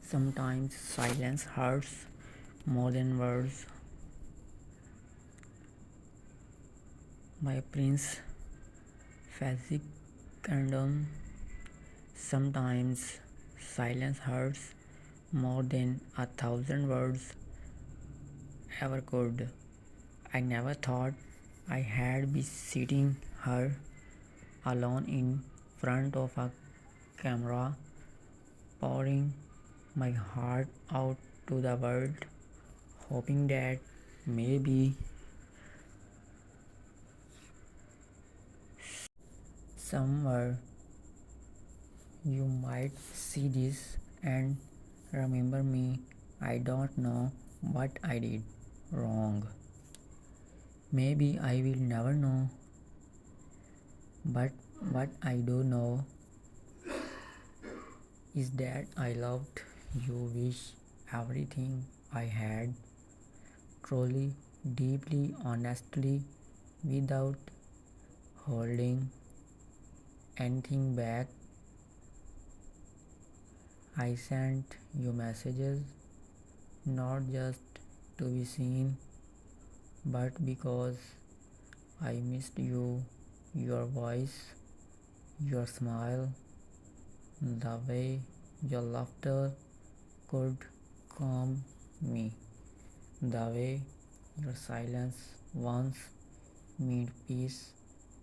Sometimes silence hurts more than words. By Prince Fazza Poems. Sometimes silence hurts more than 1,000 words ever could. I never thought I had be sitting here alone in front of a camera, pouring my heart out to the world, hoping that maybe somewhere you might see this and remember me. I don't know what I did wrong. Maybe I will never know, but what I do know is that I loved you wish everything I had truly, deeply, honestly, without holding anything back. I sent you messages not just to be seen, but because I missed you, your voice, your smile, the way your laughter could calm me, the way your silence once made peace.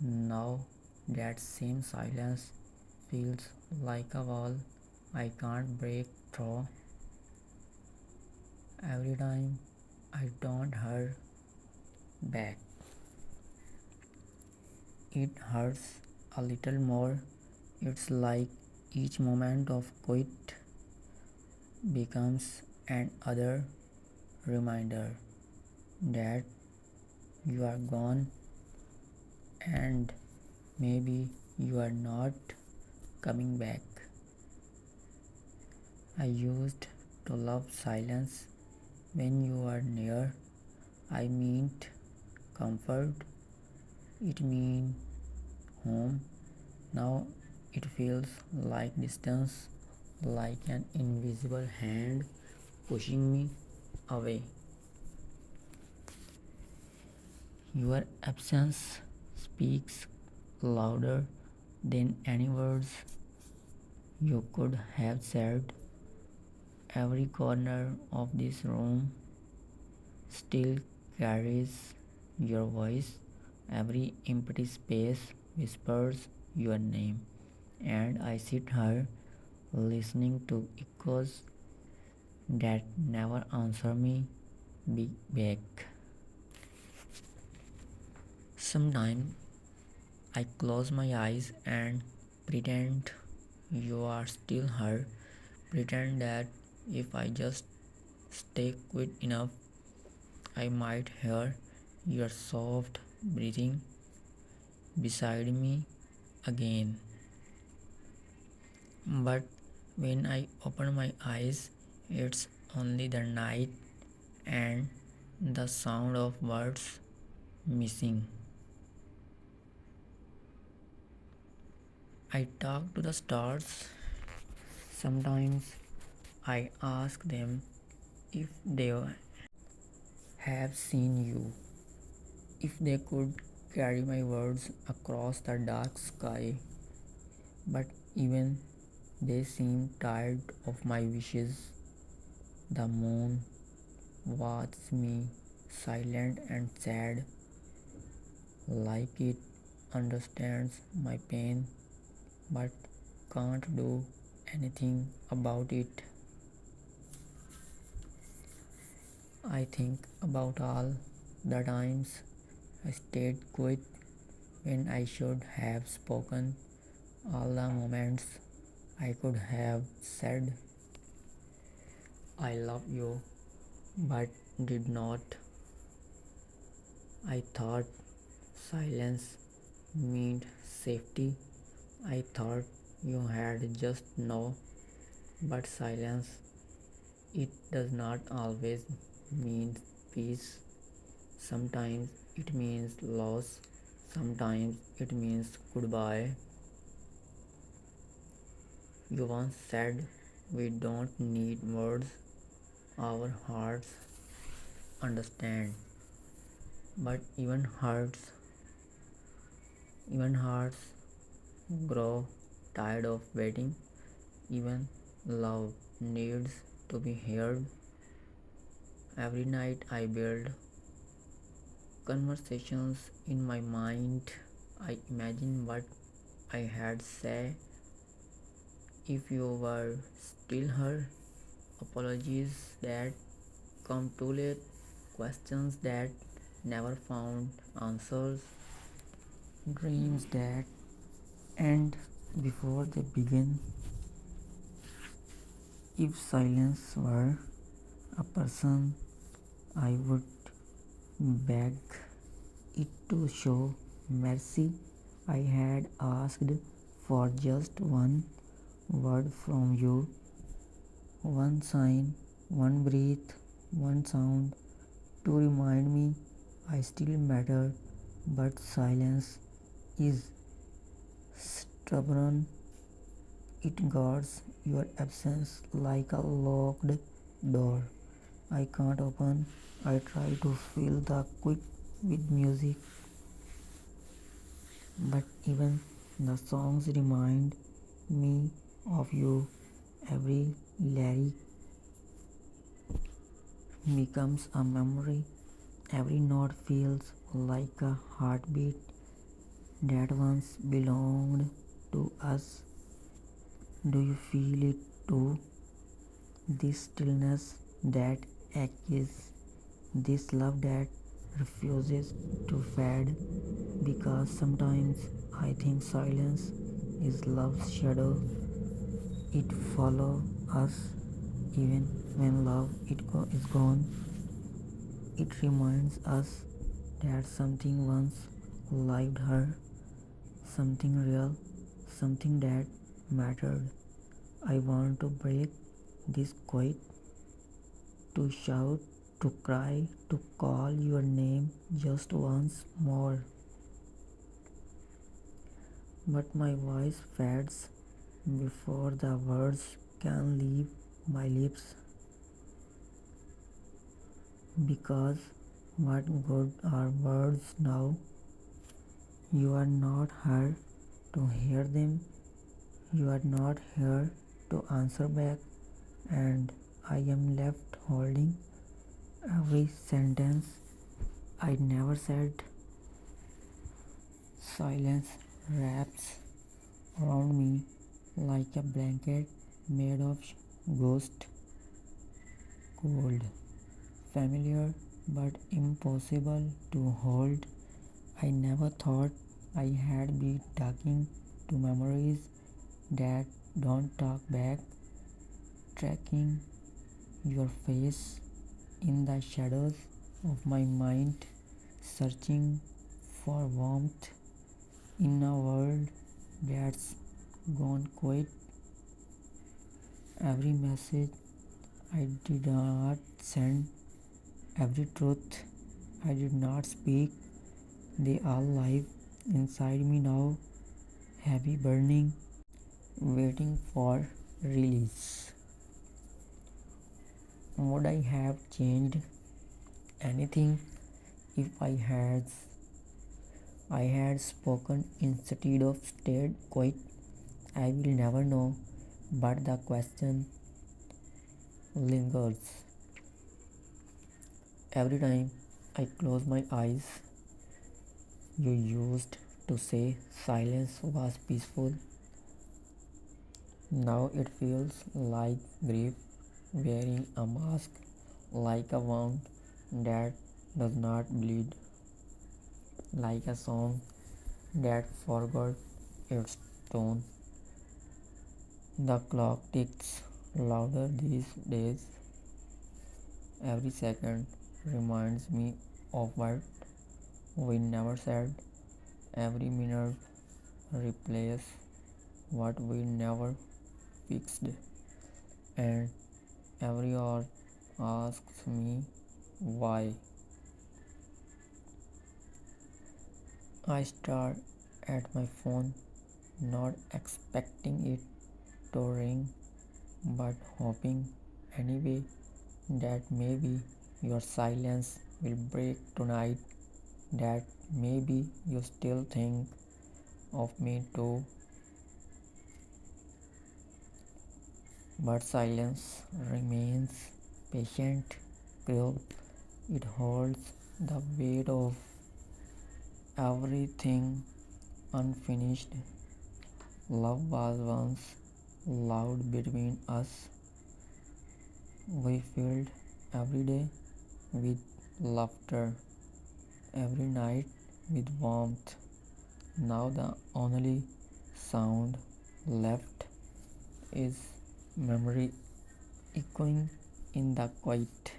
Now that same silence feels like a wall I can't break through. Every time I don't hear back, it hurts a little more. It's like each moment of quiet becomes another reminder that you are gone and maybe you are not coming back. I used to love silence when you are near. I meant comfort, it means home. Now it feels like distance, like an invisible hand pushing me away. Your absence speaks louder than any words you could have said. Every corner of this room still carries your voice. Every empty space whispers your name. And I sit here listening to echoes that never answer me back. Sometimes I close my eyes and pretend you are still here. Pretend that if I just stay quiet enough, I might hear your soft breathing beside me again. But when I open my eyes, it's only the night and the sound of words missing. I talk to the stars. Sometimes I ask them if they have seen you, if they could carry my words across the dark sky. But even they seem tired of my wishes. The moon watches me silent and sad, like it understands my pain but can't do anything about it. I think about all the times I stayed quiet when I should have spoken, all the moments I could have said, I love you, but did not. I thought silence meant safety. I thought you had just no, but silence, it does not always mean peace. Sometimes it means loss, sometimes it means goodbye. You once said We don't need words, our hearts understand. But even hearts grow tired of waiting. Even love needs to be heard. Every night I build conversations in my mind. I imagine what I had said if you were still her. Apologies that come too late, questions that never found answers, dreams that end before they begin. If silence were a person, I would beg it to show mercy. I had asked for just one word from you, one sign, one breath, one sound to remind me I still matter. But silence is stubborn. It guards your absence like a locked door I can't open. I try to fill the quick with music, but even the songs remind me of you. Every lyric becomes a memory. Every note feels like a heartbeat that once belonged to us. Do you feel it too? This stillness that aches, this love that refuses to fade. Because sometimes I think silence is love's shadow. It follows us even when love is gone. It reminds us that something once lived her, something real, something that mattered. I want to break this quiet, to shout, to cry, to call your name just once more. But my voice fades before the words can leave my lips. Because what good are words now? You are not here to hear them. You are not here to answer back. And I am left holding every sentence I never said. Silence wraps around me like a blanket made of ghost, cold, familiar but impossible to hold. I never thought I had been talking to memories that don't talk back, tracking your face in the shadows of my mind, searching for warmth in a world that's gone quiet. Every message I did not send, every truth I did not speak, they all live inside me now, heavy burning, waiting for release. Would I have changed anything if I had spoken instead of stayed quiet? I will never know, but the question lingers. Every time I close my eyes, you used to say silence was peaceful. Now it feels like grief wearing a mask, like a wound that does not bleed, like a song that forgot its tone. The clock ticks louder these days. Every second reminds me of what we never said. Every minute replays what we never fixed. And every hour asks me why. I stare at my phone, not expecting it to ring, but hoping anyway that maybe your silence will break tonight, that maybe you still think of me too. But silence remains patient, cruel. It holds the weight of everything unfinished. Love was once loud between us. We filled every day with laughter, every night with warmth. Now the only sound left is memory echoing in the quiet.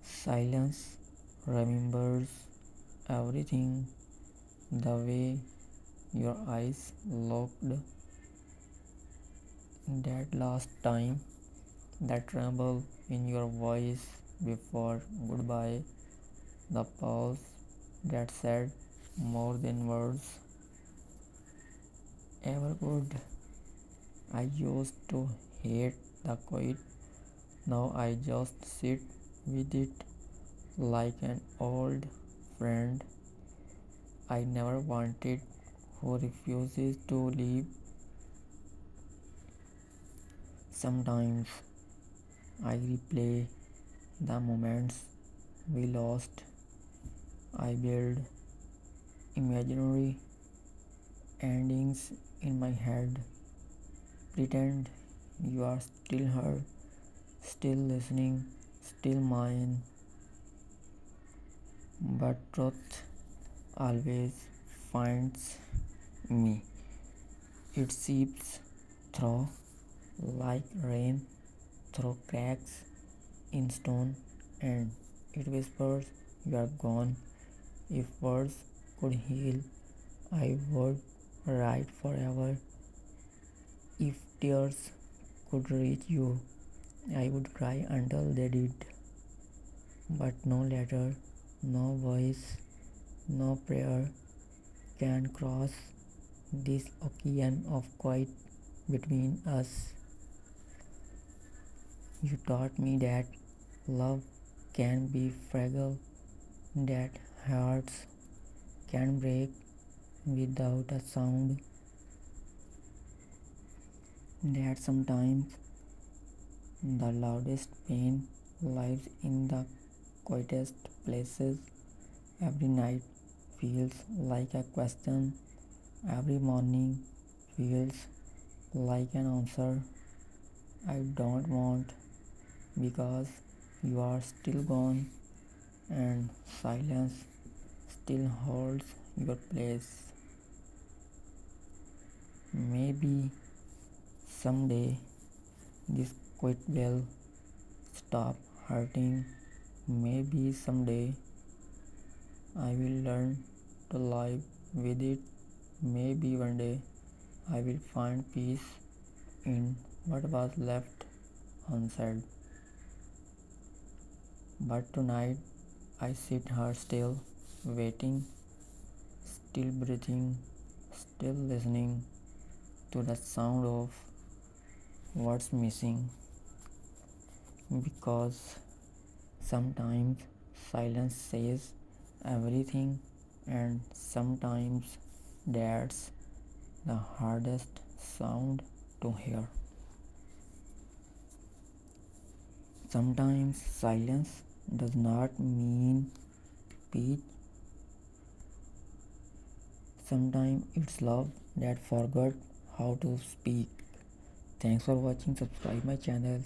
Silence remembers everything, the way your eyes looked that last time, the tremble in your voice before goodbye, the pause that said more than words ever could. I used to hate the quiet, now I just sit with it like an old friend I never wanted who refuses to leave. Sometimes I replay the moments we lost. I build imaginary endings in my head. Pretend you are still here, still listening, still mine. But truth always finds me. It seeps through like rain through cracks in stone, and it whispers, "You are gone." If words could heal, I would write forever. If tears could reach you, I would cry until they did. But no letter, no voice, no prayer can cross this ocean of quiet between us. You taught me that love can be fragile, that hearts can break without a sound, that sometimes the loudest pain lives in the quietest places. Every night feels like a question, every morning feels like an answer I don't want because you are still gone and silence still holds your place. Maybe someday this quit will stop hurting. Maybe someday I will learn to live with it. Maybe one day I will find peace in what was left unsaid. But tonight I sit here still, waiting, still breathing, still listening to the sound of what's missing. Because sometimes silence says everything, and sometimes that's the hardest sound to hear. Sometimes silence does not mean peace, sometimes it's love that forgot how to speak. Thanks for watching. Subscribe my channel.